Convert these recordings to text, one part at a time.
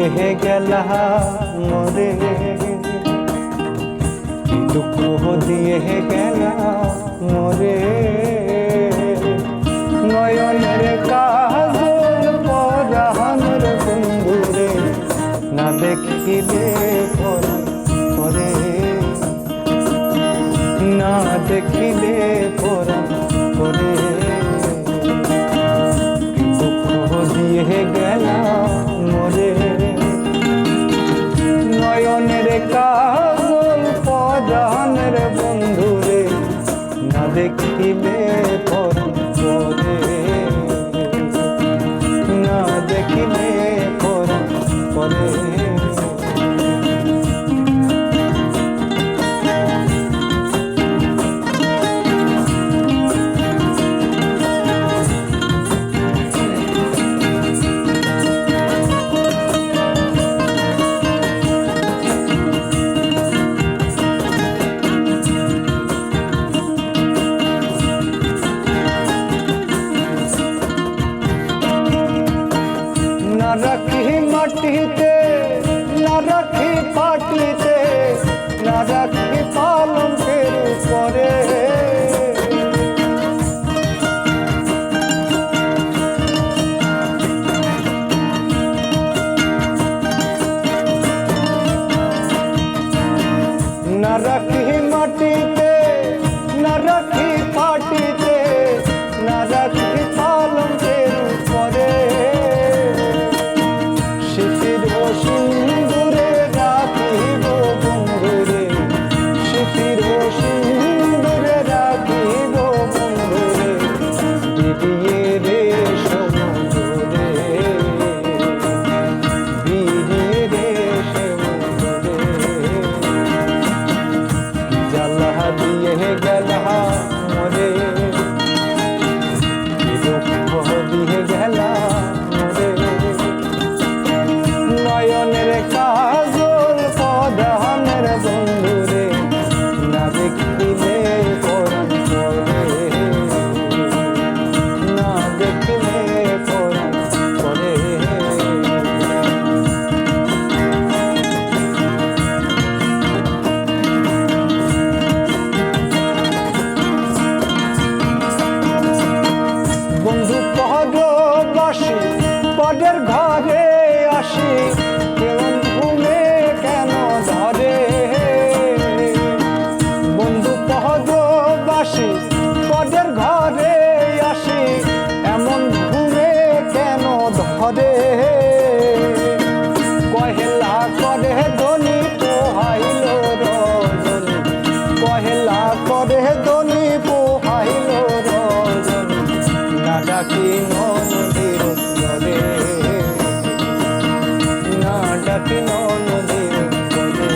দিয়ে গেলা মোরে, দুঃখ দিয়ে গেলা মোরে। নয়নের কাজল পরাণের বন্ধুরে, না দেখিলে পরে, না দেখিলে পরে। দুঃখ দিয়ে গেলা মোরে, নয়নের কাজল পরাণের বন্ধুরে, না দেখিলে পরে, না দেখিলে পরে। না রাখি মাটিতে, না রাখি পাটিতে, না রাখি পালঙ্কের উপরে। না রাখি মাটিতে, না রাখি পাটিতে, না রাখি পালঙ্কের উপরে। সিঁদুরে রাখিব বন্ধুরে, সিঁদুরে রাখিব বন্ধুরে, দিদিয়ে রে সমুদ্রে, দিদিয়ে রে সমুদ্রে। জ্বালা দিয়ে গেলা মোরে, দুঃখ দিয়ে গেলা মোরে। নয়নের কাজল পরাণের বন্ধুরে, না দেখিলে পরে, না দেখিলে পরে। বন্ধু পরবাসী পরের ঘরে আসি, কেমন ঘুমে কেন ধরে। বন্ধু পরবাসী পরের ঘরে আসি, এমন ঘুমে কেন ধরে। কহেলা করে ধনী পোহাইল রজনী, কহেলা করে ধনী পোহাইল রজনী, না ডাকি নদীর উত্তরে, না ডাকি নদীর উত্তরে।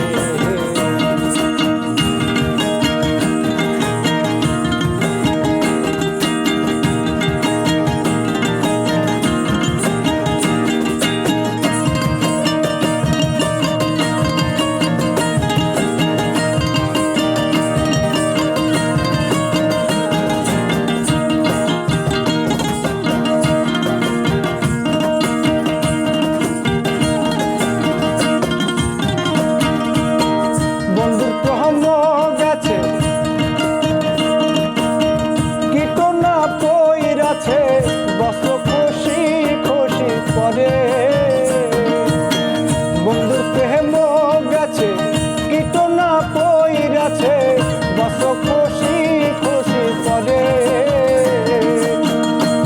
বস্ত্র খুশি খুশি পরে, বন্ধুর প্রেম গেছে কীটনা পইরাছে, বস্ত্র খুশি খুশি পরে।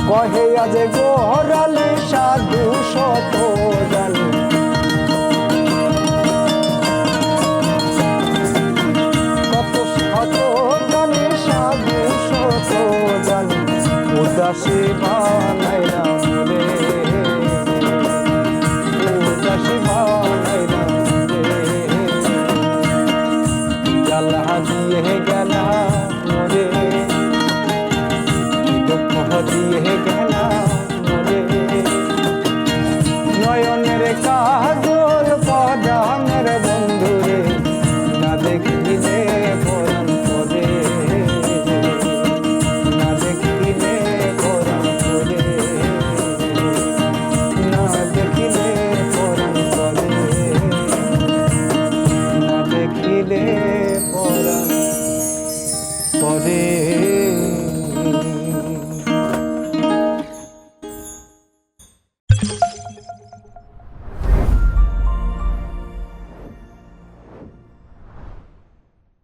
কহে আজ গোহরালি সাধু শত জানি, কত শত জানি সাধু শত জানি, উদাসী